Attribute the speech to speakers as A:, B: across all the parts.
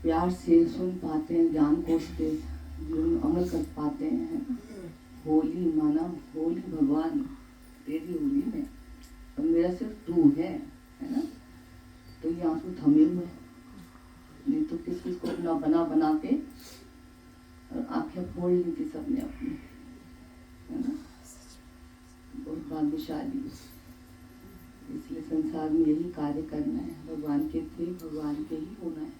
A: प्यार से सुन पाते हैं, ज्ञान कोष पे जीवन में अमल कर पाते हैं। होली माना, होली भगवान तेरी होली में, और मेरा सिर्फ तू है ना। तो ये आंसू थमे हुए, नहीं तो किस किस को अपना बना बना के और आंखें फोड़ ली थी सबने अपनी, है ना। बहुत भाग्यशाली, इसलिए संसार में यही कार्य करना है, भगवान के थे भगवान के ही होना है।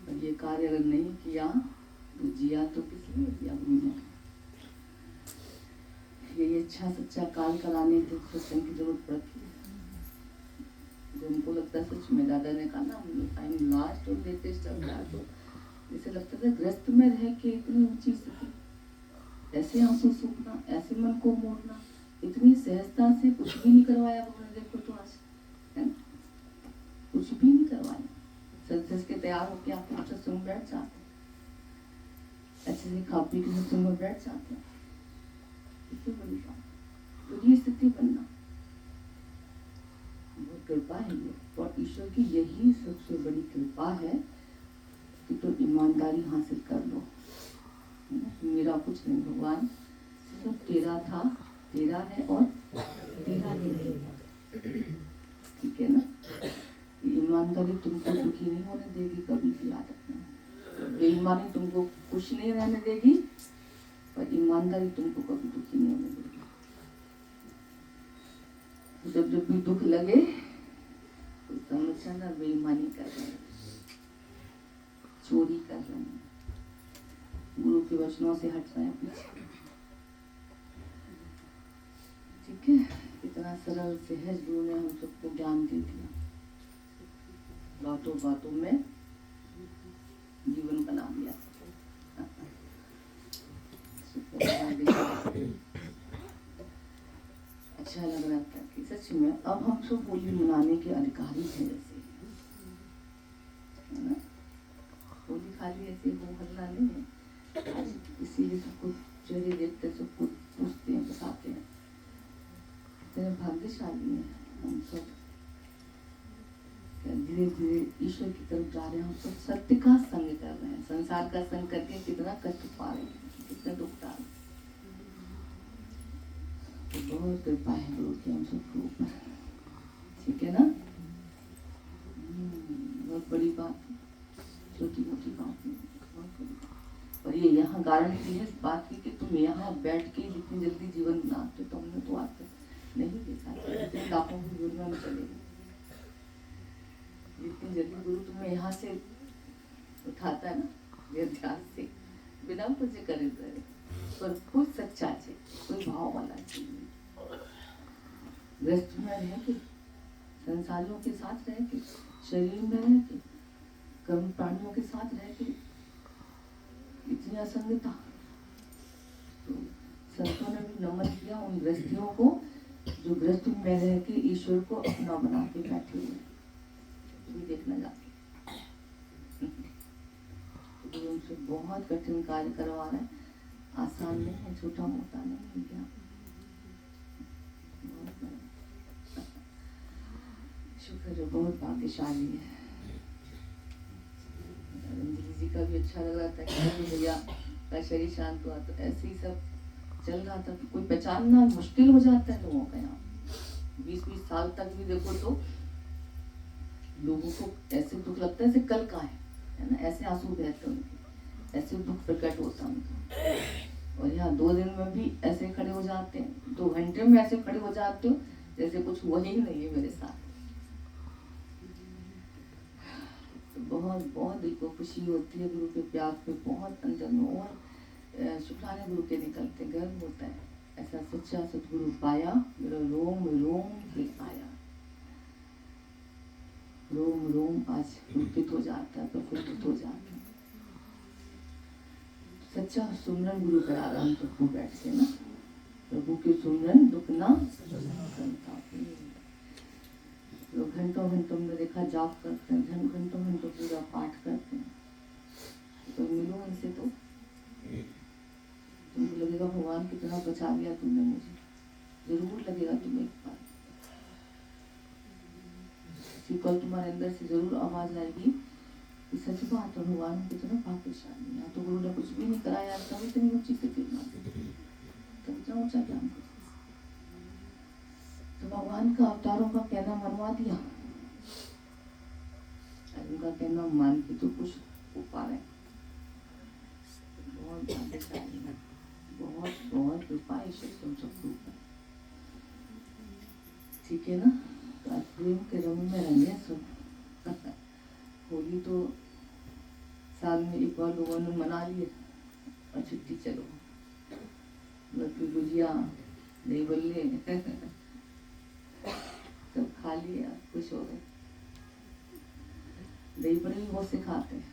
A: और ये कार्य अगर नहीं किया तो जिया तो किस लिए जिया भूमि। ये अच्छा सच्चा काल कराने के सत्संग की जरूरत पड़ती है। जो हमको लगता है सच में, दादा ने कहा ना, हम लोग टाइम लास्ट और लेटेस्ट अब तो जैसे लगता था ग्रस्त में रह के इतनी ऊंची स्थिति, ऐसे आंसू सूखना, ऐसे मन को मोड़ना, इतनी सहजता से कुछ भी नहीं करवाया भगवान। देखो तो आज, है ना, कुछ भी नहीं करवाया, सच के तैयार होके आप सत्संग में बैठ जाते, अच्छे से खा पी के सत्संग में बैठ जाते हैं। कितनी बड़ी बात, तो ये स्थिति बनना बहुत कृपा है ये, और ईश्वर की यही सबसे बड़ी कृपा है कि तो ईमानदारी हासिल कर लो। मेरा कुछ नहीं भगवान, सिर्फ तेरा था, तेरा है और तेरा ही रहेगा, ठीक है ना। ईमानदारी तुमको दुखी नहीं होने देगी कभी भी, याद रखना। बेईमानी तुमको खुश नहीं रहने देगी, पर ईमानदारी तुमको कभी दुखी नहीं होने देगी। जब जब भी दुख लगे तो समझना बेईमानी कर रहे हैं, चोरी कर रहे हैं, गुरु के वचनों से हट रहे हैं पीछे, ठीक है। इतना सरल सहज गुरु ने हम सबको ज्ञान दे दिया, बातों बातों में जीवन बना दिया। अच्छा लग रहा था कि सच में अब हम सब होली मनाने के अधिकारी हैं, जैसे, है ना। होली खाली ऐसे हो हल्ला नहीं है, इसीलिए सबको चेहरे देखते सबको पूछते हैं, बताते हैं। इतने भाग्यशाली हैं हम सब, धीरे धीरे ईश्वर की तरफ जा रहे हैं। हम सब सत्य का संग कर रहे हैं, संसार का संग करके कितना कष्ट पा रहे हैं, कितना दुख पा रहे हैं। तो बहुत कृपा है गुरु की हम सबके ऊपर, ठीक है ना। बहुत बड़ी बात, छोटी मोटी बात नहीं, बहुत बड़ी बात। और ये यहाँ गारंटी है इस बात की कि तुम यहाँ बैठ के जितनी जल्दी जीवन बनाते, तो हमने तो आज तक नहीं देखा, जितने लाखों की दुनिया में चले गए, जितनी जल्दी गुरु तुम्हें यहाँ से उठाता है ना, ध्यान से, बिना कुछ करे, पर खुद सच्चा है, कोई भाव वाला चाहिए। व्यस्त में रह के, संसारियों के साथ रह के, शरीर में रह के, कर्म प्राणियों के साथ रह के, इतनी असंगता। तो संतों ने भी नमन किया उन गृहस्थियों को जो गृहस्थ में रह के ईश्वर को अपना बना के बैठे हुए, भी देखना जाके तो उनसे बहुत कठिन कार्य करवा रहे हैं, आसान नहीं है, छोटा मोटा नहीं है, क्या शुक्र है, बहुत भाग्यशाली है। अंजलि जी का भी अच्छा लग रहा था कि भैया का शरीर शांत हुआ, तो ऐसे ही सब चल रहा था। कोई पहचानना मुश्किल हो जाता है लोगों का, यहाँ 20-20 साल तक भी देखो तो लोगों को ऐसे दुख लगता है जैसे कल का है ना, ऐसे आंसू बहते उनके, ऐसे दुख प्रकट होता उनका। और यहाँ 2 दिन में भी ऐसे खड़े हो जाते हैं, 2 घंटे में ऐसे खड़े हो जाते हो जैसे कुछ हुआ ही नहीं है मेरे साथ। तो बहुत बहुत दिल को खुशी होती है, गुरु के प्यार पे बहुत अंदर में और शुक्राने गुरु के निकलते, गर्व होता है, ऐसा सच्चा सतगुरु पाया, मेरा रोम रोम हिल आया, रोम रोम आज पुलकित हो जाता है, प्रफुल्लित हो जाता है। सच्चा सुमरन गुरु करा रहा हम सबको बैठ के ना, प्रभु के सुमरन दुख ना संताप। लोग घंटों घंटों में देखा जाप करते हैं, घंटों घंटों पूरा पाठ करते हैं। तो मिलो उनसे तो तुमको लगेगा भगवान कितना बचा लिया तुमने मुझे, जरूर लगेगा तुम्हें एक बार। कल तुम्हारे अंदर से जरूर आवाज आएगी कि सच बात है, भगवान कितना भाग्यशाली है। तो गुरु ने कुछ भी नहीं कराया, तब इतनी ऊंची स्थिति बना दी, तब इतना ऊंचा ज्ञान। तो भगवान का अवतारों का कहना मनवा दिया, उनका कहना मान के तो कुछ हो पा रहे। बहुत भाग्यशाली है, बहुत बहुत कृपा ईश्वर तुम सबके ऊपर। ठीक है ना, तो आज प्रेम के रंग में रहेंगे सब। होली तो साल में एक बार लोगों ने मना लिए और छुट्टी चलो, बाकी गुजिया दही बल्ले सब खा लिया, खुश हो गए। दही बड़े भी बहुत से खाते हैं,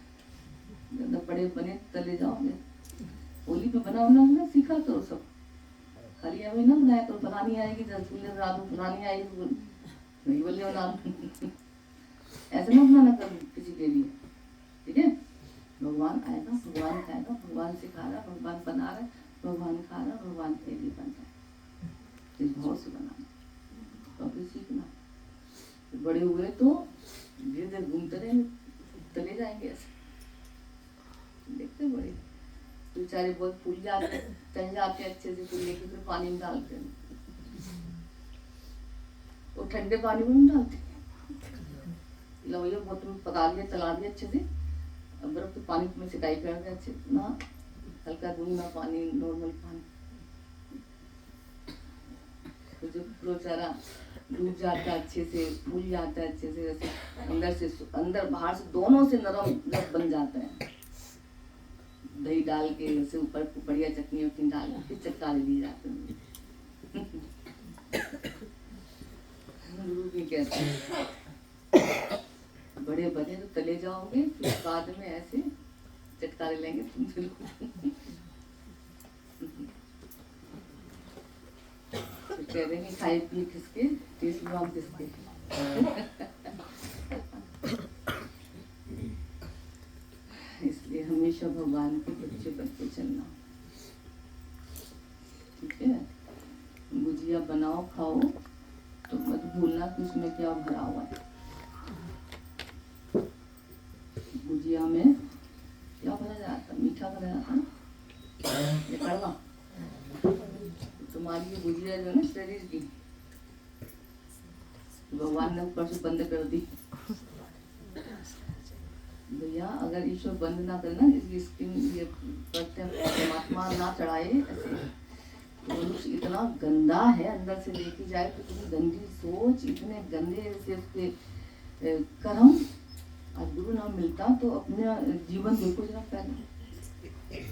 A: ज्यादा बड़े बने तले जाओगे। होली पे बना ना सीखा करो सब, खाली अभी ना बनाया करो, बनानी आएगी रसगुल्ले बना दो, बनानी आएगी दही बल्ले बना दो। ऐसे ना बनाना करो किसी के लिए, ठीक है। भगवान आएगा, भगवान खाएगा, भगवान सिखा रहा, भगवान बना रहा, भगवान खा रहा, भगवान के लिए बन रहा है। इस भाव से बनाना, तो सीखना। बड़े हुए तो धीरे धीरे घूमते रहेंगे, चले जाएंगे ऐसे। देखते बड़े तो बेचारे बहुत फूल जाते, चल जाते अच्छे से, फूल लेके फिर पानी में डालते हैं, वो ठंडे पानी में डालते हैं। लो ये बोतल में पका लिया, चला दिया अच्छे से, अब बर्फ तो पानी में सिकाई कर दिया अच्छे ना, हल्का गुनगुना पानी, नॉर्मल पानी। तो जब बेचारा डूब जाता अच्छे से, फूल जाता है अच्छे से, जैसे अंदर बाहर से दोनों से नरम रस बन जाता है। दही डाल के उसे ऊपर बढ़िया चटनी वटनी डाल के चटका दिए जाते हैं। गुरु भी कहते हैं बड़े बने तो तले जाओगे, फिर बाद में ऐसे चटकारे लेंगे तुम बिल्कुल। कह देंगे खाए पिए किसके, टेस्ट में किसके। इसलिए हमेशा भगवान के बच्चे बन के चलना, ठीक है। गुजिया बनाओ खाओ तो मत भूलना कि उसमें क्या भरा हुआ है। गुजिया में क्या भरा जाता, मीठा भरा जाता ना, ये कड़वा। तुम्हारी ये गुजिया जो है ना शरीर की, भगवान ने ऊपर से बंद कर दी। भैया अगर ईश्वर बंद ना करे ना, इसकी स्किन ये परमात्मा ना चढ़ाए ऐसे, तो मनुष्य इतना गंदा है अंदर से देखी जाए तो, इतनी गंदी सोच, इतने गंदे से उसके कर्म। आज गुरु ना मिलता तो अपने जीवन देखो जरा पहले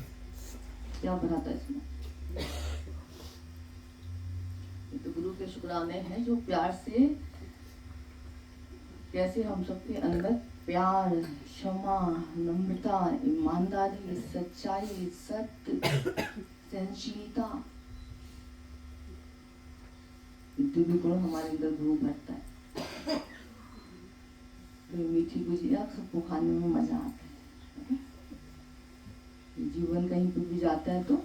A: क्या भरा था इसमें। तो गुरु के शुक्राने हैं जो प्यार से, कैसे हम सबके अंदर प्यार, क्षमा, नम्रता, ईमानदारी, सच्चाई, सत्य, सहनशीलता, दिव्य गुण हमारे अंदर गुरु भरता है। तो मीठी गुजिया सबको खाने में मजा आता है। जीवन कहीं पर भी जाता है तो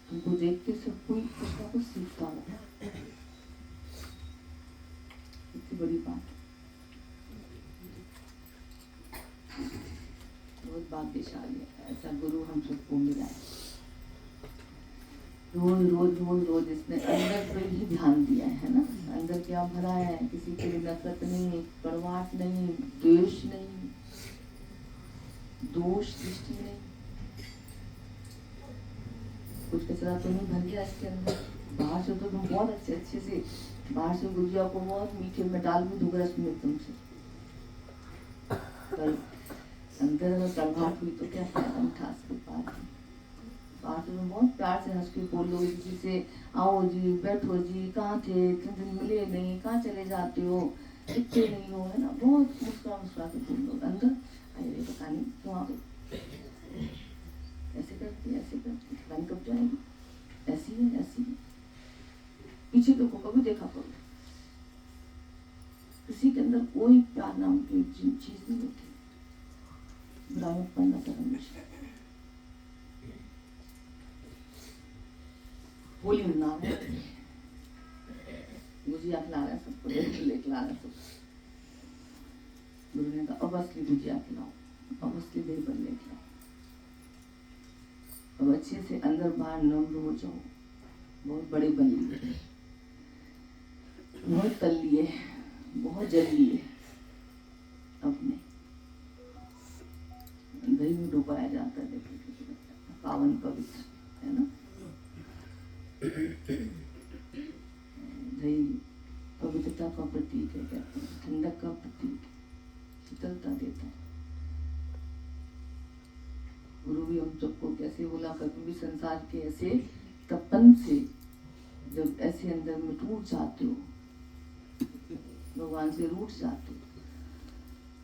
A: तुमको देख के सब कोई कुछ ना कुछ सीखता होगा, इतनी बड़ी बात। बहुत भाग्यशाली है, ऐसा गुरु हम सबको मिला है। रोज रोज रोज रोज इसने अंदर पर ही ध्यान दिया है ना, अंदर क्या भरा है, किसी के लिए नफरत नहीं, कड़वाहट नहीं, द्वेष नहीं, दोष दृष्टि नहीं, कुछ कचरा तो नहीं भर गया इसके अंदर। बाहर से तो तुम बहुत अच्छे अच्छे से, बाहर से गुजिया को बहुत मीठे में डाल भी दूंगा रस में तुमसे, पर अंदर अगर कड़वाहट हुई तो क्या फायदा मिठास के पास। बाहर से तुम बहुत प्यार से हंस के बोल लो किसी से, आओ जी, बैठो जी, कहाँ थे, इतने दिन मिले नहीं, कहाँ चले जाते हो, इतने नहीं हो, है ना, बहुत मुस्कुरा मुस्कुरा के बोल लो। अंदर अरे पता नहीं क्यों आ गई, ऐसे करती ऐसे करती, पता नहीं कब जाएगी, ऐसी है ऐसी है। पीछे तो को कभी देखा करो, किसी के अंदर कोई प्यार नाम की चीज नहीं होती, बुराई उत्पन्न कर हमेशा। होली मना रहे हैं, गुजिया खिला रहे हैं सबको, ले खिला रहे हैं सबको। गुरु ने कहा अब असली भुजिया खिलाओ, अब असली दही बल्ले खिलाओ, अब अच्छे से अंदर बाहर नम्र हो जाओ। बहुत बड़े बन लिए, बहुत तल लिए, बहुत जल लिए, अब नहीं। दही में डुबाया जाता है, देखिए पावन पवित्र है ना। दही पवित्रता का प्रतीक है, कहते हैं ठंडक का प्रतीक, शीतलता देता है। गुरु भी हम सबको कैसे बोला, कभी भी संसार के ऐसे तपन से जब ऐसे अंदर में टूट जाते हो, भगवान से रूठ जाते हो,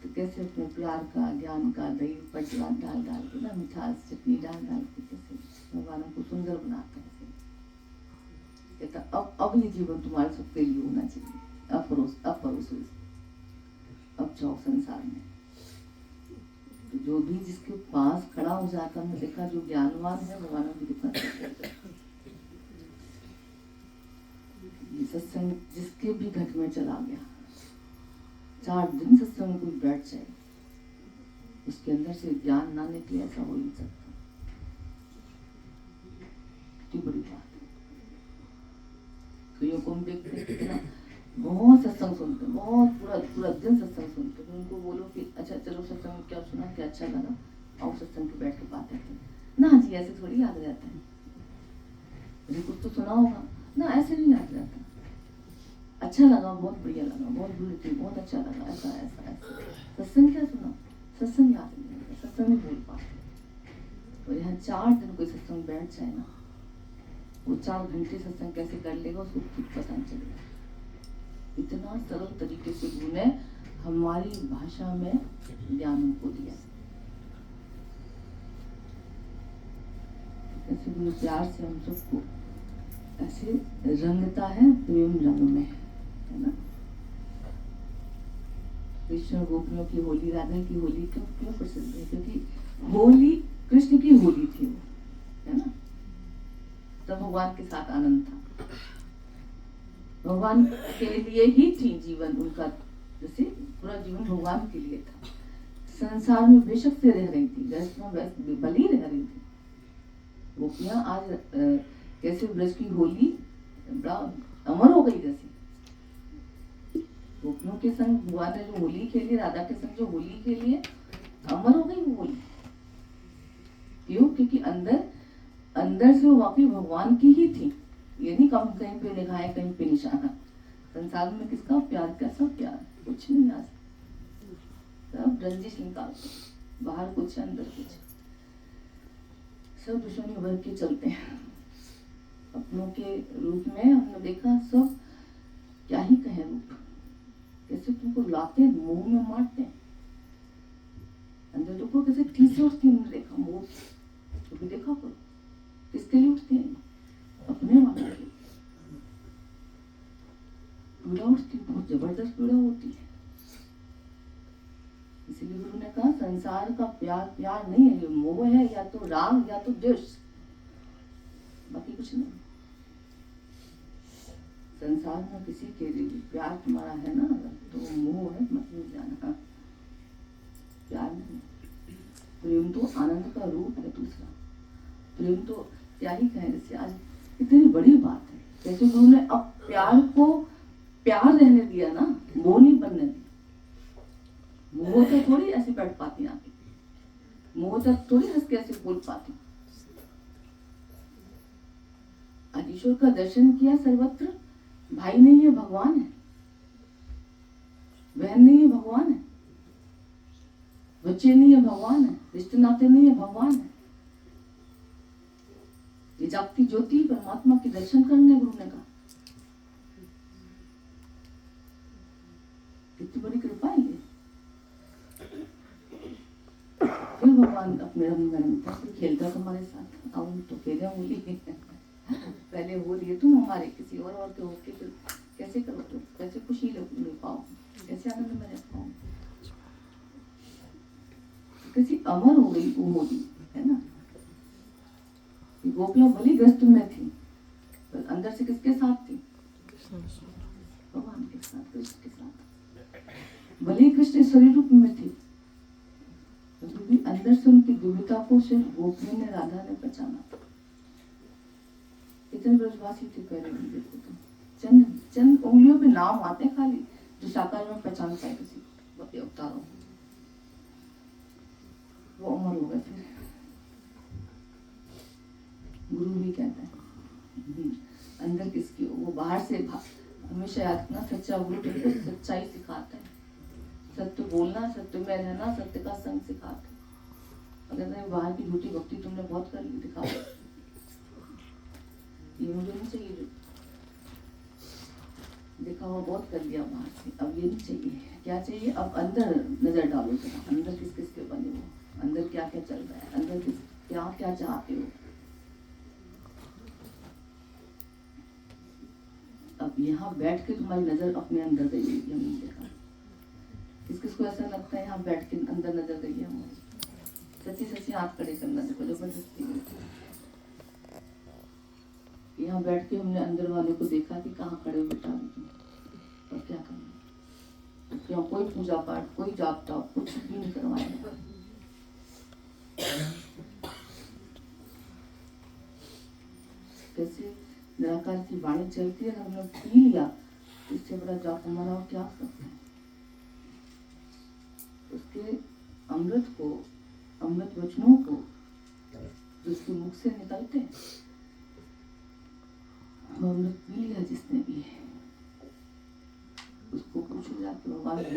A: तो कैसे अपने प्यार का, ज्ञान का दही पटला डाल डाल के ना, मिठास चटनी डाल डाल के कैसे भगवान को सुंदर बनाता है। कहता अब ये जीवन तुम्हारे सबके लिए होना चाहिए, अपरोसो, अब जाओ संसार में। तो जो भी जिसके पास खड़ा हो जाता है, देखा जो ज्ञानवान है भगवान की कितना सत्संग जिसके भी घट में चला गया, 4 दिन सत्संग में कोई बैठ जाए, उसके अंदर से ज्ञान ना निकले, ऐसा हो नहीं सकता। कितनी बड़ी बात है। कईयों को हम देखते हैं कितना बहुत सत्संग सुनते हैं, बहुत पूरा दिन सत्संग सुनते हैं। उनको बोलो कि अच्छा चलो सत्संग में क्या सुना, क्या अच्छा लगा, आओ सत्संग पे बैठ के बातें करें ना। जी ऐसे थोड़ी याद रहता है, मुझे कुछ तो सुना होगा ना, ऐसे नहीं याद रहता। अच्छा लगा, बहुत बढ़िया लगा, बहुत बुरी थी, बहुत अच्छा लगा, ऐसा ऐसा ऐसा। सत्संग क्या सुना, सत्संग याद नहीं रहता, सत्संग नहीं बोल पाते। और यहाँ 4 दिन कोई सत्संग बैठ जाए ना, वो 4 घंटे सत्संग कैसे कर लेगा उसको खुद पता नहीं चलेगा। इतना सरल तरीके से गुरु ने हमारी भाषा में ज्ञान हमको दिया। ऐसे गुरु प्यार से हम सबको ऐसे रंगता है, प्रेम रंग में, है ना। कृष्ण गोपियों की होली, राधा की होली क्यों प्रसिद्ध है? क्योंकि होली कृष्ण की होली थी वो, है ना। तब भगवान के साथ आनंद था, भगवान के लिए ही थी जीवन उनका, जैसे पूरा जीवन भगवान के लिए था। संसार में बेशक से रह रही थी, भली रह रही थी गोपियां। आज कैसे ब्रज की होली बड़ा अमर हो गई, जैसे गोपियों के संग भगवान ने जो होली खेली, राधा के संग जो होली खेली है, अमर हो गई वो होली। क्यों? क्योंकि अंदर से वो वाकई भगवान की ही थी। ये नहीं कम कहीं पे लिखा है, कहीं पे निशाना। संसार में किसका प्यार, कैसा प्यार, कुछ नहीं। आज सब रंजिश निकालते, बाहर कुछ अंदर कुछ, सब दुश्मनी भर के चलते हैं। अपनों के रूप में हमने देखा सब क्या ही कहे रूप, कैसे तुमको लाते मुंह में मारते हैं, अंदर देखो कैसे ठीसे उठती है। देखा मुंह तो भी देखा करो, किसके लिए उठते हैं? अपने वाले के। पीड़ा उठती, बहुत जबरदस्त पीड़ा होती है। इसीलिए गुरु ने कहा संसार का प्यार नहीं है, ये मोह है, या तो राग या तो द्वेष, बाकी कुछ नहीं। संसार में किसी के लिए प्यार तुम्हारा है ना, तो मोह है, मत भूल जाना। प्यार नहीं, प्रेम तो आनंद का रूप है। दूसरा प्रेम तो क्या ही कहें, जैसे आज इतनी बड़ी बात है, जैसे गुरु ने अब प्यार को प्यार रहने दिया ना, मोह नहीं बनने दिया। मोह तो थोड़ी ऐसे बैठ पाती आके, मोह तक थोड़ी हंस के ऐसे बोल पाती। आज ईश्वर का दर्शन किया सर्वत्र, भाई नहीं है भगवान है, बहन नहीं है भगवान है, बच्चे नहीं है भगवान है, रिश्ते नाते नहीं है भगवान है। ये जागती ज्योति परमात्मा के दर्शन करने गुरु ने कहा। कितनी बड़ी कृपा है ये। फिर भगवान अपने रंग में रंगता, फिर खेलता तुम्हारे साथ। अब तो खेले होली, पहले हो रही है तुम हमारे किसी और के होके, फिर कैसे करोगे, कैसे खुशी ले पाओ, कैसे आनंद में रह पाओ। कैसी अमर हो गई वो होली, है ना। गोपियां भली ग्रस्त में थी, पर अंदर से किसके साथ थी? भगवान के साथ, कृष्ण के साथ। भले ही कृष्ण शरीर रूप में थे, भी अंदर से उनकी दिव्यता को सिर्फ गोपियों ने, राधा ने पहचाना था। इतने ब्रजवासी थे, कह रहे हैं देखो तो चंद चंद उंगलियों पे नाम आते खाली, जो साकार में पहचान पाए किसी अवतारों को, वो अमर हो गए। फिर गुरु भी कहता है अंदर किसकी हो, वो बाहर से हमेशा याद रखना, सच्चा गुरु तुमको सच्चाई सिखाता है, सत्य बोलना, सत्य में रहना, सत्य का संग सिखाता है। अगर बाहर की झूठी भक्ति तुमने बहुत कर ली, दिखाओ ये मुझे नहीं चाहिए, जो दिखावा बहुत कर लिया बाहर से, अब ये नहीं चाहिए। क्या चाहिए? अब अंदर नजर डालो जरा, अंदर किस किस के बने हो, अंदर क्या क्या चल रहा है, अंदर किस क्या क्या चाहते हो। अब यहाँ बैठ के तुम्हारी नजर अपने अंदर गई है, हमने देखा। किस किस को ऐसा लगता है यहाँ बैठ के अंदर नजर गई है हमारी? सच्ची सच्ची हाथ खड़े करना, देखो जबरदस्ती यहाँ बैठ के हमने अंदर वाले को देखा कि कहाँ खड़े हो बेटा तुम, और क्या करना। क्यों कोई पूजा पाठ, कोई जाप ताप कुछ भी नहीं करवाएगा। कैसे निराकार की वाणी चलती है, हमने पी लिया, इससे बड़ा जाप हमारा और क्या सकता है। उसके अमृत को, अमृत वचनों को जिसके मुख से निकलते हैं, अमृत पी लिया जिसने भी है, उसको पूछो जाके भगवान नहीं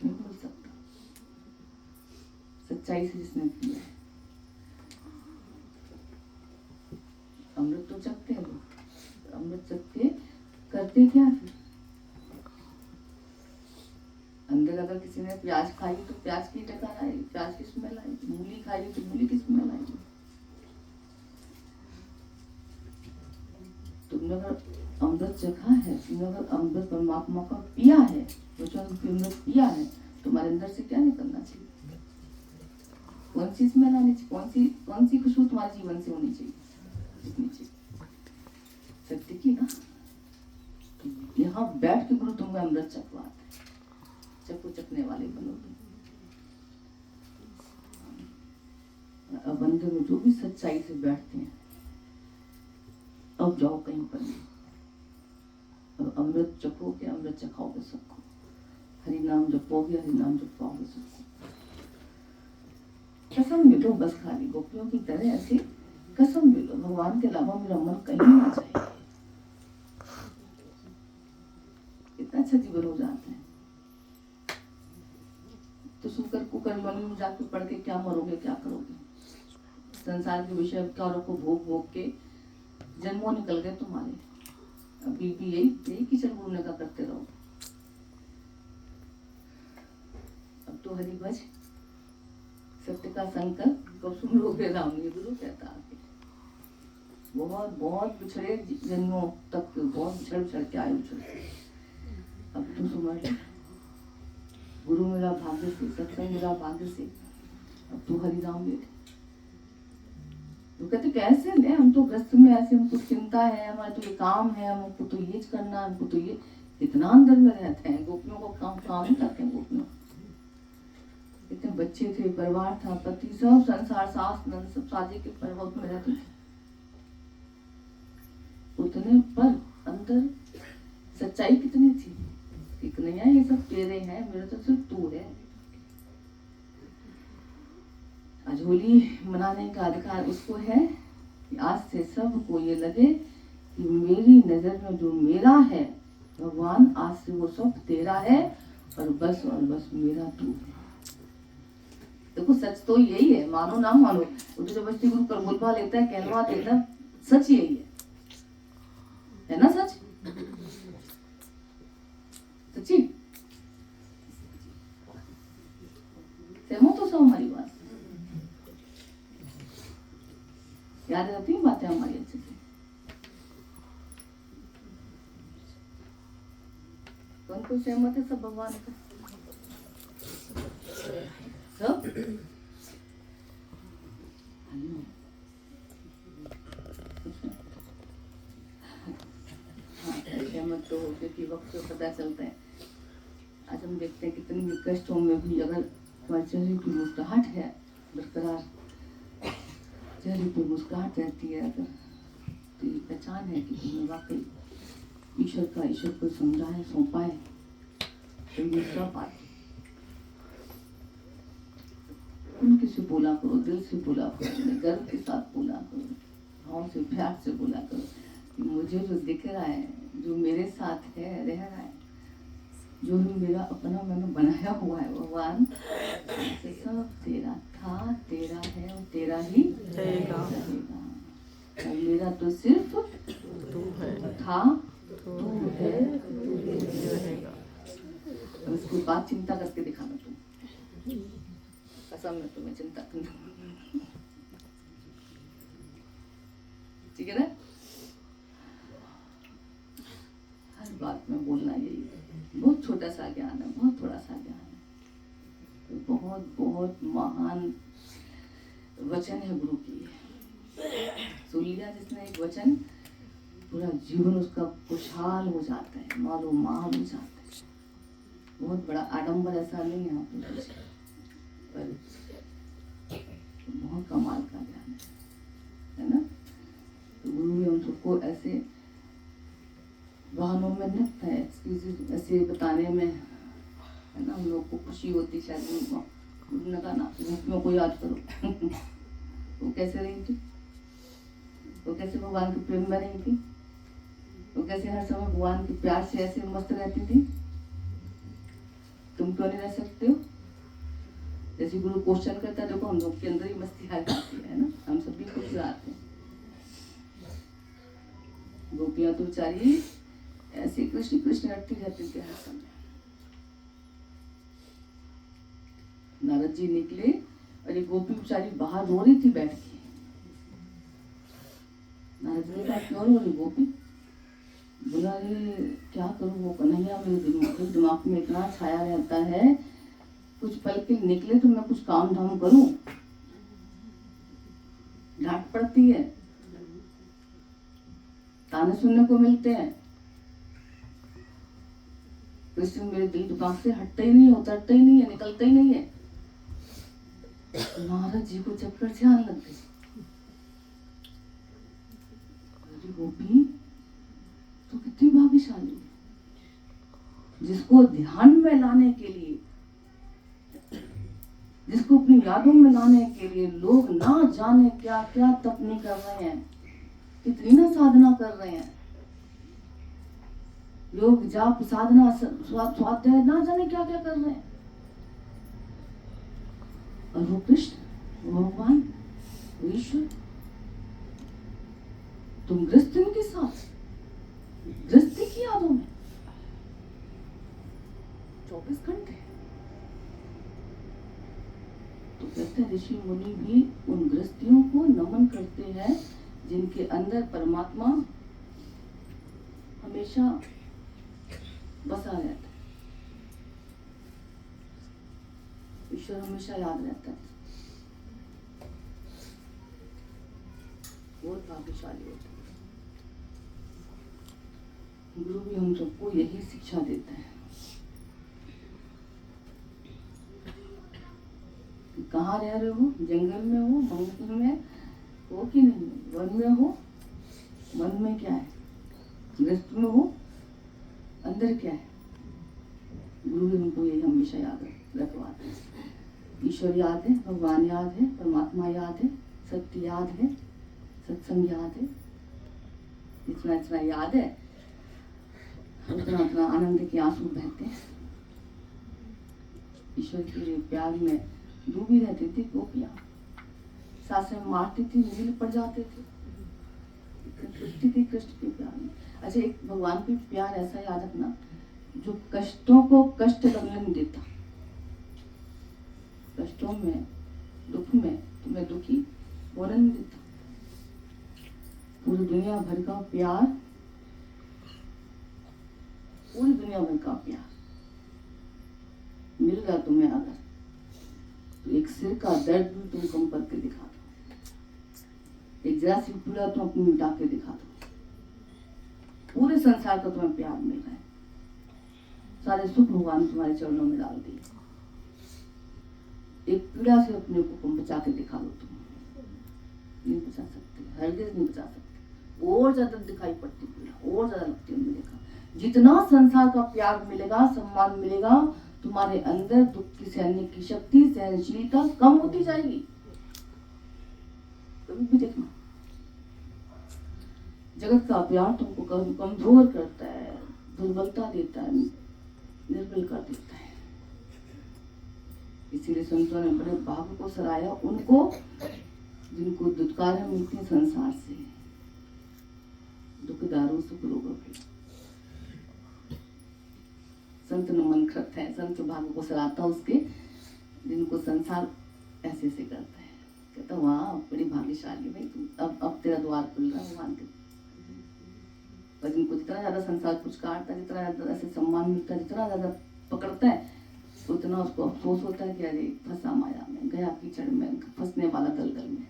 A: मिल सकता। सच्चाई से जिसने पिया है, अमृत तो चखते हैं लोग, अमृत चख के करते क्या फिर? अंदर अगर किसी ने प्याज खाई तो प्याज की टकार आएगी, प्याज की स्मेल आएगी, मूली खाई तो मूली की स्मेल आएगी। तुमने अगर अमृत चखा है, तुमने अगर अमृत परमात्मा का पिया है, अमृत पिया है, तुम्हारे अंदर से क्या निकलना चाहिए? कौन सी स्मेल आनी चाहिए? कौन सी खुशबू तुम्हारे जीवन से होनी चाहिए? जितनी चाहिए सत्य की ना। यहाँ बैठ के गुरु तुम्हें अमृत चखवाते, चको चखने वाले बनो तुम। अब अंदर में जो भी सच्चाई से बैठते हैं, अब जाओ कहीं पर नहीं, अब अमृत चखोगे, अमृत चखाओगे सबको। हरि नाम जपोगे, हरि नाम जपाओगे सबको। कसम ले लो बस, खाली गोपियों की तरह ऐसे कसम ले लो, भगवान के अलावा मेरा मन कहीं ना जाए। कितना अच्छा जीवन हो जाता है। तो सुकर कुकर मन में जाके पढ़ के क्या मरोगे, क्या करोगे? संसार के विषय को भोग भोग के जन्मों निकल गए तुम्हारे। अभी भी यही किचन गुरु का करते रहो। अब तो हरि भज, सत्य का संकल्प कब सुन लोगे राम, ये गुरु कहता आगे। बहुत बहुत पिछड़े जन्मों तक बहुत बिछड़ के आए उछल। अब तो सुमर ले, गुरु मेरा भाग्य से, सत्संग मेरा भाग्य से, अब तो हरि राम ले। तो कहते कैसे ले, हम तो ग्रस्त में ऐसे, हमको चिंता है, हमारा तो ये काम है, हमको तो ये करना, हमको तो ये, इतना अंदर में रहते हैं। गोपियों को काम ही करते हैं। गोपियों इतने बच्चे थे, परिवार था, पति, सब संसार, सास नंद सब शादी के परिवार में रहते थे। उतने पर अंदर सच्चाई कितनी थी कि नहीं है ये सब तेरे हैं, मेरा तो सिर्फ तू है। आज होली मनाने का अधिकार उसको है कि आज से सबको ये लगे कि मेरी नजर में जो मेरा है भगवान, आज से वो सब तेरा है और बस मेरा तू है। देखो सच तो यही है, मानो ना मानो, वो तो जबरदस्ती गुरु कर बोलवा लेता है, कहलवा देता, सच यही है ना? सच सच्ची सहमत हो सब हमारी बात? याद रहती है बातें हमारी अच्छे से? कौन कोई सहमत है? सब भगवान का सब हाँ, सहमत तो क्योंकि वक्त तो पता चलता है। कहते हैं कितने भी कष्टों में भी अगर तुम्हारे चेहरे की मुस्कुराहट है बरकरार, चेहरे पर मुस्कुराहट रहती है अगर, तो ये पहचान है कि तुम्हें वाकई ईश्वर को समझा है, सौंपा है, तो ये सब आते। उनके से बोला करो, दिल से बोला करो, गर्व के साथ बोला करो, भाव से प्यार से बोला करो कि मुझे जो दिख रहा है, जो मेरे साथ है, रह रहा है, जो भी मेरा अपना मैंने बनाया हुआ है भगवान, से सब तेरा था, तेरा है और तेरा ही रहेगा। और मेरा तो सिर्फ
B: तू है,
A: था, तू है,
B: रहेगा।
A: उसको बात चिंता करके दिखाना तुम, कसम में तुम्हें चिंता करना, ठीक है ना। हर बात में बोलना यही है, बहुत छोटा सा ज्ञान है, बहुत थोड़ा सा ज्ञान है, तो बहुत बहुत महान वचन है गुरु की। सुन लिया जिसने एक वचन, पूरा जीवन उसका खुशहाल हो जाता है, मालो माल हो जाता है। बहुत बड़ा आडंबर ऐसा नहीं है आपके, पर बहुत कमाल का ज्ञान है ना। तो गुरु भी हम सबको ऐसे बहानों में लगता है, एक्सक्यूजेज ऐसे बताने में, है ना। हम लोग को खुशी होती शायद, गुरु ने कहा ना गोपियों को याद करो। वो कैसे रही थी, वो कैसे भगवान के प्रेम में रही थी, वो कैसे हर समय भगवान के प्यार से ऐसे मस्त रहती थी। तुम क्यों नहीं रह सकते हो? जैसे गुरु क्वेश्चन करता है, देखो हम लोग के अंदर ही मस्ती आ जाती है ना, हम सभी खुश रहते हैं। गोपियां तो बेचारी ऐसे कृष्ण कृष्ण रटती रहती थी हर समय। नारद जी निकले और ये गोपी बेचारी बाहर रो रही थी बैठ के। नारद जी ने कहा क्यों रो रही गोपी? बोला रे क्या करूँ, वो कन्हैया मेरे दिमाग में इतना छाया रहता है, कुछ पल के निकले तो मैं कुछ काम धाम करूं, डांट पड़ती है, ताने सुनने को मिलते हैं, कृष्ण मेरे दिल दिमाग से हटता ही नहीं है, उतरता ही नहीं है, निकलता ही नहीं है। नारद जी को चक्कर से आने लग गई। गोपी तो कितनी भाग्यशाली है, जिसको ध्यान में लाने के लिए, जिसको अपनी यादों में लाने के लिए लोग ना जाने क्या क्या तपनी कर रहे हैं, कितनी ना साधना कर रहे हैं, योग जाप साधना स्वाध्याय ना जाने क्या क्या कर रहे हैं, और वो कृष्ण, वो भगवान, वो ईश्वर, तुम गृहस्थी के साथ, गृहस्थी की यादों में 24 घंटे। तो कहते हैं ऋषि मुनि भी उन गृहस्थियों को नमन करते हैं जिनके अंदर परमात्मा हमेशा बसा रहता है, ईश्वर हमेशा याद रहता है। बहुत भाग्यशाली होता है। गुरु भी हम सबको यही शिक्षा देता है कि कहाँ रह रहे हो, जंगल में हो, मंदिर में हो कि नहीं, वन में हो, मन में क्या है, गृहस्थ में हो, अंदर क्या है। गुरु भी हमको यही हमेशा याद रखवाते हैं। ईश्वर याद है, भगवान याद है, परमात्मा याद है, सत्य याद है, सत्संग याद है। इतना इतना याद है, उतना उतना आनंद के आंसू बहते हैं। ईश्वर के प्यार में डूबी रहती थी गोपियां, सासें मारती थी, नील पड़ जाते थे, थी कृष्ण के प्यार में। अच्छा, एक भगवान के प्यार ऐसा याद रखना जो कष्टों को कष्ट लगने नहीं देता। कष्टों में, दुख में तुम्हें दुखी होने नहीं देता। पूरी दुनिया भर का प्यार, पूरी दुनिया भर का प्यार मिल गया तुम्हें अगर, तो एक सिर का दर्द भी तुम कम करके दिखा दो, एक जरा सी पीड़ा तुम अपनी मिटा के दिखा दो। पूरे संसार का तुम्हें प्यार मिल रहा है, सारे सुख भगवान तुम्हारे चरणों में डाल दिए। एक पीड़ा से अपने को बचा के दिखा लो, तुम नहीं बचा सकते, हरगिज नहीं बचा सकते। और ज्यादा दिखाई पड़ती पीड़ा, और ज्यादा लगती है। हमने देखा जितना संसार का प्यार मिलेगा, सम्मान मिलेगा, तुम्हारे अंदर दुख की सहने की शक्ति, सहनशीलता कम होती जाएगी। कभी भी देखना, जगत का प्यार तुमको कमजोर करता है, दुर्बलता देता है, निर्बल कर देता है। इसीलिए संतों ने बड़े भाग्य को सराया उनको जिनको दुत्कारें मिलती हैं संसार से, दुखदारों सुख रोगों के। संत नमन करता है, संत भाग्य को सराहता उसके जिनको संसार ऐसे ऐसे करता है। कहता वाह बड़ी भाग्यशाली भाई तू, अब तेरा द्वार खुल रहा है भगवान के। और जिनको जितना ज्यादा संसार कुछ काटता है, जितना ज्यादा ऐसे सम्मान मिलता है, जितना ज्यादा पकड़ता है, उतना उसको अफसोस होता है कि अरे फंसा माया में, गया कीचड़ में, फंसने वाला दलदल में।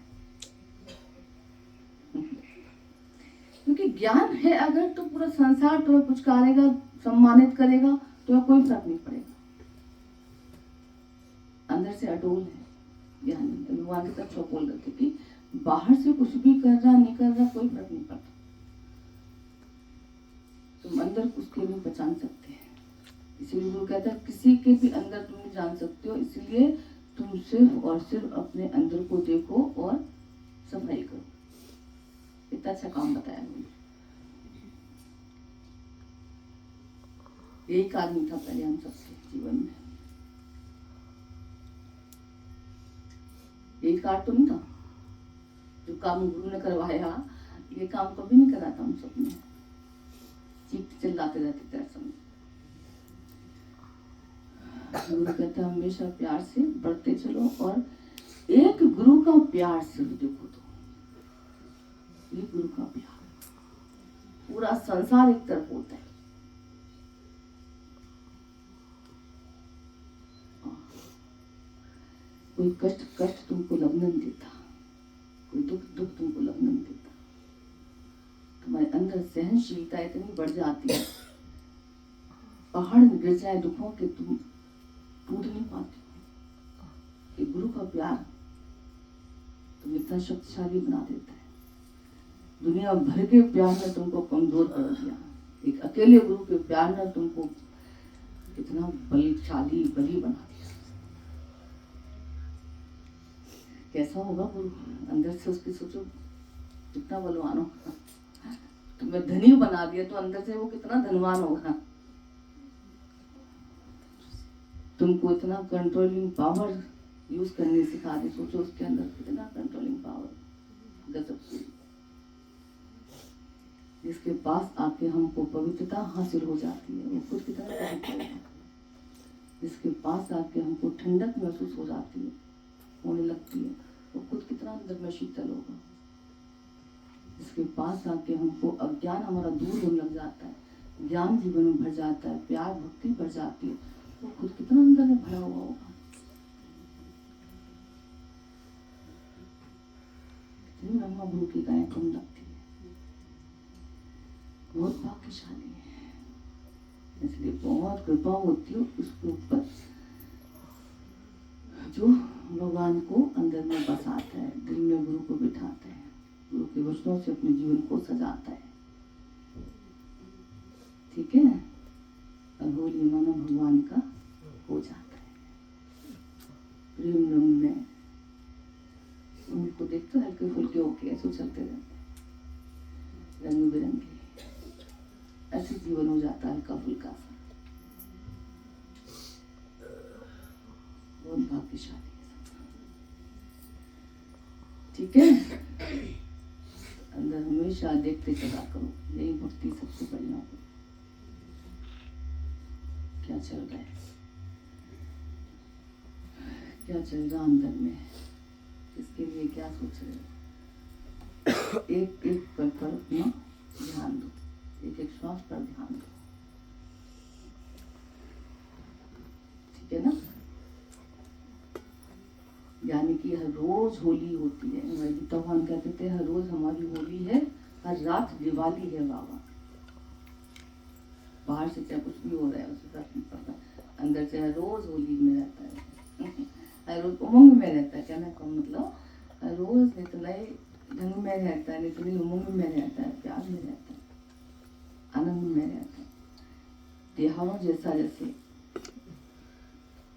A: क्योंकि ज्ञान है अगर तो पूरा संसार तुम्हें पुचकारेगा, सम्मानित करेगा, तुम्हें कोई फर्क नहीं पड़ेगा। अंदर से अटोल है ज्ञानी। भगवान के तत्व बोल रहे थे कि बाहर से कुछ भी कर रहा नहीं कर रहा कोई फर्क नहीं पड़ता, तुम अंदर उसके भी पहचान सकते हैं। इसीलिए वो कहता है किसी के भी अंदर तुम नहीं जान सकते हो, इसीलिए तुम सिर्फ और सिर्फ अपने अंदर को देखो और सफाई करो। इतना अच्छा काम बताया मुझे। एक आदमी था पहले हम सबके जीवन में, यही कार्ड तो नहीं था जो काम गुरु ने करवाया, ये काम कभी नहीं करा था हम सब ने। चीख चिल्लाते रहते थे समय। गुरु कहता हमेशा प्यार से बढ़ते चलो और एक गुरु का प्यार सिर्फ देखो तो, ये गुरु का प्यार पूरा संसार एक तरफ होता है। कोई कष्ट तुमको लगने नहीं देता, कोई दुख तुमको लगने नहीं देता। तुम्हारे अंदर सहनशीलता इतनी बढ़ जाती है, पहाड़ में गिर जाए दुखों के तुम टूट नहीं पाते। कि गुरु का प्यार तुम इतना शक्तिशाली बना देता है। दुनिया भर के प्यार ने तुमको कमजोर कर दिया, एक अकेले गुरु के प्यार ने तुमको इतना बलशाली बली बना दिया। कैसा होगा गुरु? अंदर से उसकी सोचो कितना बलवान होगा। तुम्हें धनी बना दिया तो अंदर से वो कितना धनवान होगा। तुमको इतना कंट्रोलिंग पावर यूज करने सिखा दी, सोचो उसके अंदर कितना कंट्रोलिंग पावर गजब की। जिसके पास आके हमको पवित्रता हासिल हो जाती है वो खुद कितना पवित्र होगा। जिसके पास आके हमको ठंडक महसूस हो जाती है, होने लगती है, वो खुद कितना अंदर में शीतल होगा। जिसके पास आके हमको अज्ञान हमारा दूर होने लग जाता है, ज्ञान जीवन में भर जाता है, प्यार भक्ति भर जाती है, वो खुद कितना अंदर में भरा हुआ होगा। कितनी ब्रह्मा गुरु की गायें कम लगती है, बहुत भाग्यशाली है। इसलिए बहुत कृपा होती है उसके ऊपर जो भगवान को अंदर में बसाता है, दिल में गुरु को बिठाता है, गुरु के वचनों से अपने जीवन को सजाता है। ठीक है, अहोली मानो भगवान का हो जाता है। प्रेम रंग में उनको देखते हल्के फुल्के होके ऐसे चलते रहते हैं, रंग बिरंगे, ऐसे जीवन हो जाता है हल्का फुल्का सा। बहुत भाग्यशाली है। ठीक है, अंदर हमेशा देखते चला करो, यही भक्ति सबसे बढ़िया हो। क्या चल रहा है, क्या चल रहा अंदर में, किसके लिए क्या सोच रहे हो। एक एक पल पर अपना ध्यान दो, एक एक श्वास पर ध्यान दो। ठीक है ना। यानी कि हर रोज होली होती है। गीता भगवान कहते थे हर रोज हमारी होली है, हर रात दिवाली है बाबा। बाहर से चाहे कुछ भी हो रहा है उससे फर्क नहीं पड़ता, अंदर से रोज वो लीग में रहता है हर रोज उमंग में रहता है। कहने का मतलब हर रोज नितलाई ढंग में रहता है, नितली उमंग में रहता है, प्यार में रहता है, आनंद में रहता है, त्योहारों जैसा जैसे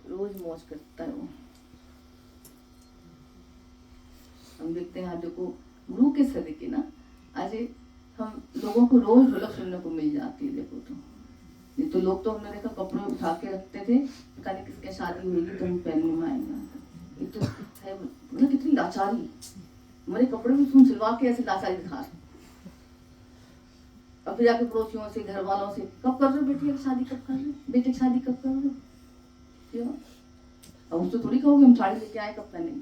A: रोज मौज करता है वो। हम देखते हैं, देखो गुरु के सदके ना आज हम लोगों को रोज ढोलक सुनने को मिल जाती है। देखो तो नहीं तो लोग तो हमने देखा कपड़े उठा के रखते थे, पता नहीं किसके शादी हुई तो हम पहनने में आएंगे। ये तो है मतलब कितनी लाचारी, हमारे कपड़े भी तुम सिलवा के ऐसे लाचारी दिखा रहे। अब फिर जाके पड़ोसियों से घर वालों से कब कर रहे हो बेटी की शादी, कब कर रहे हो बेटे की शादी, कब कर रहे हो, क्यों? अब उससे थोड़ी कहोगे हम साड़ी लेके आए कब पहनेंगे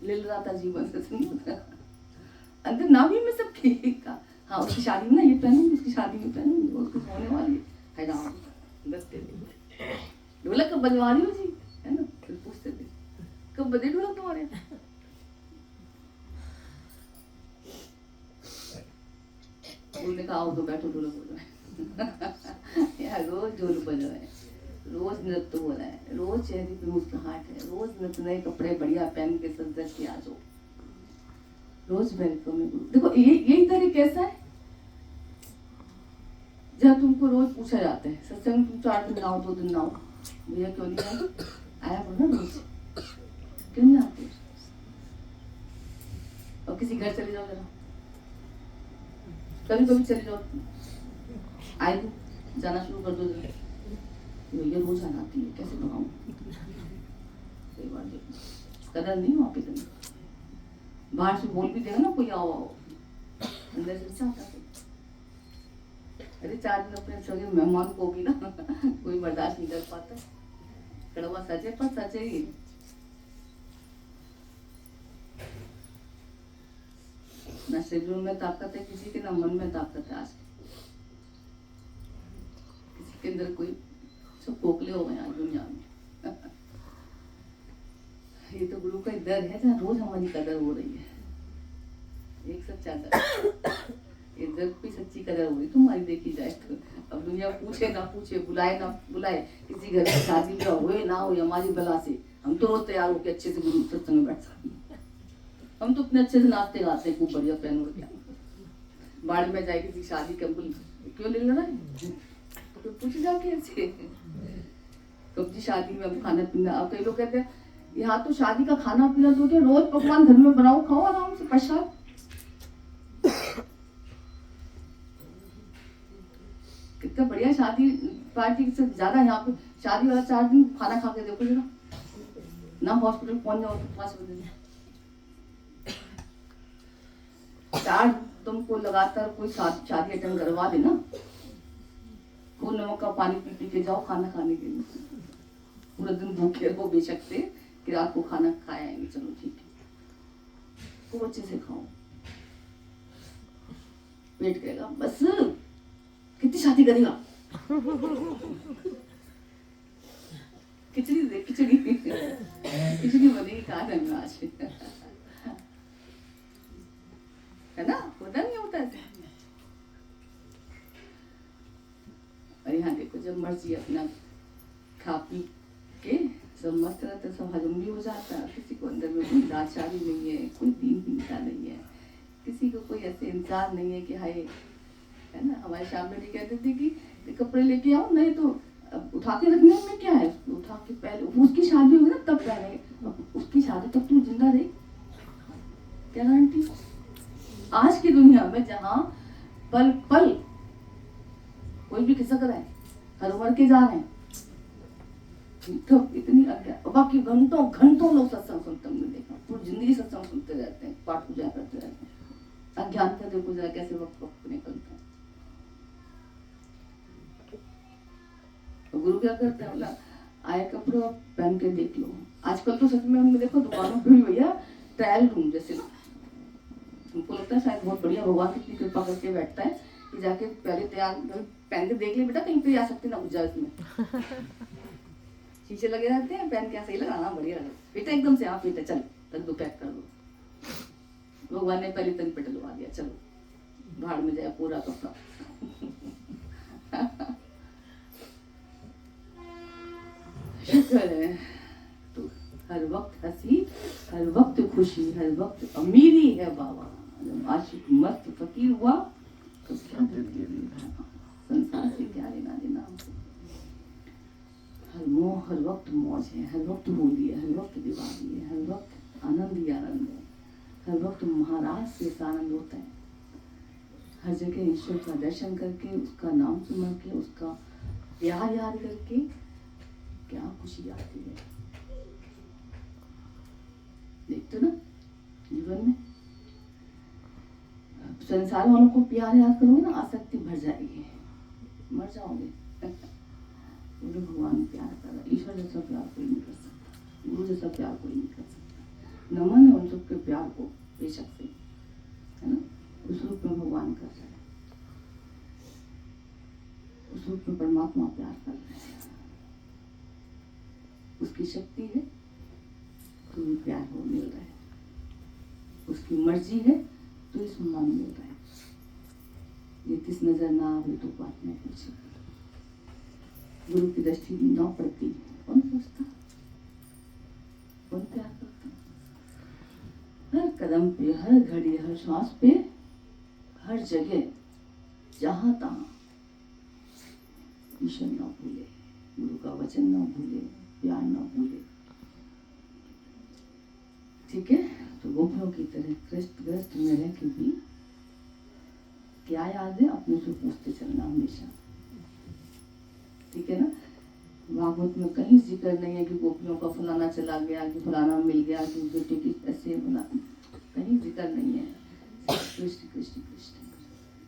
A: ले रहा था जीवन से अंदर ना भी मैं सब ठीक का। हाँ उसकी शादी में ना ये पहनूंगी, उसकी शादी में पहनूंगी, उसकी होने वाली है ना ढोलक कब बजवा रही हो जी, है ना? फिर पूछते थे कब बजे ढोलक तुम्हारे। उन्होंने कहा आओ तो बैठो ढोलक बजाए यार रोज ढोलक बजाए, रोज नृत्य हो रहा है, रोज चेहरे पे मुस्कुराहट है, रोज नृत्य नए कपड़े बढ़िया पहन के सज के आ जाओ, रोज वेलकम है गुरु। देखो यही तरह कैसा है जब तुमको रोज पूछा जाता है सत्संग तुम 4 दिन आओ 2 दिन आओ, भैया क्यों नहीं आए, आया करो ना रोज, क्यों नहीं आते? और किसी घर चले जाओ जरा, कभी कभी चले जाओ, आए जाना शुरू कर दो जरा, भैया रोज आना आती है कैसे लगाऊं, कई बार कदर नहीं वहाँ पे तक बाहर से बोल भी देगा ना कोई आओ आओ, अंदर से चाहता है अरे 4 दिन अपने सगे मेहमान को भी ना कोई बर्दाश्त नहीं कर पाता, कड़वा सच है पर सच है ही। ना शरीर में ताकत है किसी के, ना मन में ताकत है, आज किसी के अंदर कोई सब खोखले हो गए आज दुनिया में ये तो गुरु का दर है जहाँ रोज हमारी कदर हो रही है, एक सच्चा दर, ये दर की सच्ची कदर हो रही तुम्हारी देखी जाए तो। अब दुनिया पूछे ना पूछे, बुलाए ना बुलाए, किसी घर की शादी में हुए ना हो हमारी बला से, हम तो रोज तैयार होकर अच्छे से गुरु सत्संग में बैठ सकते, हम तो अपने अच्छे से नाचते गाते हैं, खूब बढ़िया पहन हो गया, बाढ़ में जाए किसी शादी का क्यों ले लेना है तो पूछ जाके ऐसे कब जी शादी में अब खाना पीना। अब कई लोग कहते हैं यहाँ तो शादी का खाना पीना तो क्या रोज पकवान घर में बनाओ खाओ आराम से प्रसाद, कितना बढ़िया शादी पार्टी से ज्यादा यहाँ पे शादी वाला 4 दिन खाना खा के देखो जरा ना, हॉस्पिटल पहुंच जाओ तो 5 बजे 4 तुमको लगातार कोई शादी अटेंड करवा देना, खूब नमक का पानी पी पी के जाओ खाना खाने के लिए, पूरा दिन भूखे रहो बेशक से कि रात को खाना खाएंगे, चलो ठीक है खूब अच्छे से खाओ, पेट कहेगा बस कितनी शादी करेगा खिचड़ी दे खिचड़ी खिचड़ी बनेगी कहा में आज है ना, होता नहीं होता ऐसे। और यहाँ देखो जब मर्जी अपना खा पी के सब मस्त रहते, सब हजम भी हो जाता है, किसी को अंदर में कोई लाचारी नहीं है, कोई दीनहीनता नहीं है, किसी को कोई ऐसे इंतजार नहीं है कि हाय, है ना। हमारे शाम में कहते थे कि कपड़े लेके आओ, नहीं तो उठा के रखने में क्या है, उठा के पहले उसकी शादी होगी ना तब पहने, उसकी शादी तब तू जिंदा रही क्या गारंटी। आज की दुनिया में जहाँ पल पल कोई भी खिसक रहा है, हर उम्र के जा रहे हैं, तो इतनी बाकी घंटों घंटों लोग सत्संग सुनते हैं, देखा पूरी जिंदगी सत्संग सुनते रहते हैं, पाठ पूजा करते रहते हैं, अज्ञानता देखो जरा कैसे वक्त वक्त निकलता है। तो गुरु क्या करते हैं, बोला आए कपड़े पहन के देख लो। आजकल तो सच में हम देखो दुकानों पे भी भैया ट्रायल रूम जैसे, हमको लगता है शायद बहुत बढ़िया भगवान कितनी कृपा करके बैठता है कि जाके पहले तैयार पहन के देख ले बेटा, कहीं पे आ सकते ना उज्जा इसमें शीशे लगे रहते हैं, पहन के सही लगा ना बढ़िया लगा बेटा एकदम से, हाँ बेटा चल रख दो पैक कर दो, भगवान ने पहले तन पे डलवा दिया चलो भाड़ में जाए पूरा कपड़ा। शुक्र है तो हर वक्त हंसी, हर वक्त खुशी, हर वक्त अमीरी है बाबा। जब आशिक मस्त फकीर हुआ तो क्या संसार से क्या लेना देना हमको। हर वक्त मौज है, हर वक्त होली है, हर वक्त दिवाली है, हर वक्त आनंद ही आनंद है, हर वक्त महाराज से आनंद होता है। हर जगह ईश्वर का दर्शन करके, उसका नाम सुन के, उसका प्यार याद करके क्या खुशी आती है। देखते ना जीवन में संसार वालों को प्यार याद करोगे ना, आसक्ति भर जाएगी, मर जाओगे। बोले भगवान प्यार कर रहा, ईश्वर जैसा प्यार कोई नहीं कर सकता, गुरु जैसा प्यार कोई नहीं कर सकता। नमन है उन सबके प्यार को, बेशक से, है ना। उस रूप में भगवान कर रहे हैं, उस रूप में परमात्मा प्यार कर रहे हैं। उसकी शक्ति है तो ये प्यार हो मिल रहा है, उसकी मर्जी है तो ये सम्मान मिल रहा है। ये किस नजर ना आवे तो बात न पूछे, गुरु की दृष्टि न पड़ती, कौन पूछता, कौन प्यार करता। हर कदम पे, हर घड़ी, हर श्वास पे, हर जगह, जहां तहां ईश्वर न भूले, गुरु का वचन न भूले, प्यार न भूले। ठीक है, तो गोपियों की तरह ग्रस्त में रह के भी क्या याद है, अपने से पूछते चलना हमेशा। ठीक है ना। भागवत में कहीं जिक्र नहीं है कि गोपियों का फलाना चला गया, कि फलाना मिल गया, कि बेटे की ऐसे बना, कहीं जिक्र नहीं है। कृष्ण कृष्ण कृष्ण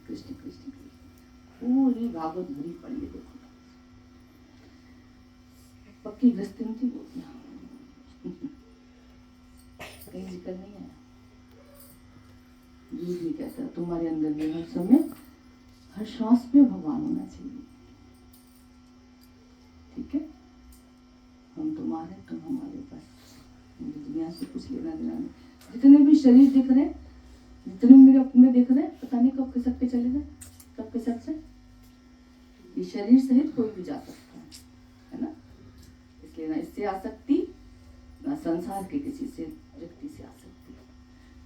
A: कृष्ण कृष्ण कृष्ण, पूरी भागवत भरी पड़ी है। देखो पक्की गृहस्थी थी गोपियां, कहीं जिक्र नहीं है। झूठ भी कहता, तुम्हारे अंदर भी हर समय, हर श्वास पे भगवान होना चाहिए। ठीक है, हम तुम्हारे, तुम हमारे, बस मुझे दुनिया से कुछ लेना देना नहीं। जितने भी शरीर दिख रहे, जितने मेरे अपने दिख रहे, पता नहीं कब खिसक के चले गए, कब खिसक से। ये शरीर सहित कोई भी जा सकता है ना। इसलिए ना इससे आसक्ति, ना संसार के किसी से व्यक्ति से आसक्ति।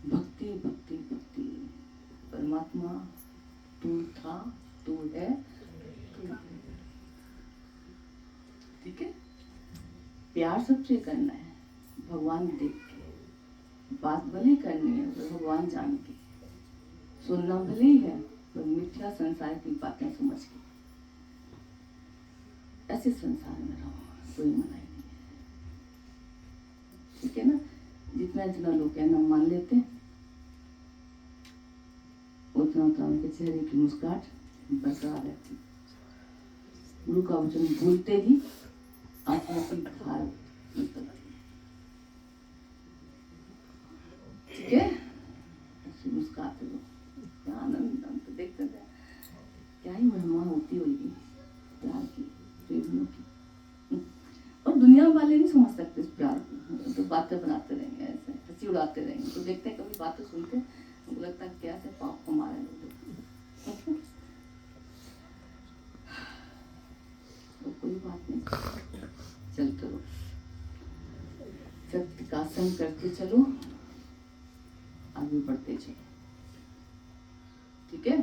A: भक्ति भक्ति भक्ति, परमात्मा तू था, तू है, तू है। ठीक है, प्यार सबसे करना है, भगवान देख के। बात भले करनी है पर भगवान जान के, सुनना भले ही है पर मिथ्या संसार की बातें समझ के। ऐसे संसार में रहो, कोई मनाही नहीं है। ठीक है ना। जितना जितना लोग कहना मान लेते, उतना उतना उनके चेहरे की मुस्कान बरकरार रहती। गुरु का वचन भूलते ही आत्मा की धार निकलती। ठीक है, ऐसे मुस्कुराते रहो, क्या आनंद। हम तो देखते थे क्या ही महिमा होती होगी प्यार की, प्रेमियों की। और दुनिया वाले नहीं समझ सकते इस प्यार को, तो बातें बनाते रहेंगे, ऐसे हंसी उड़ाते रहेंगे। तो देखते हैं, कभी बातें सुनते हमको लगता है क्या से पाप कमा रहे लोग। तो कोई बात नहीं, चलते रहो, सत्य का संग करते चलो, आगे बढ़ते चलो। ठीक है।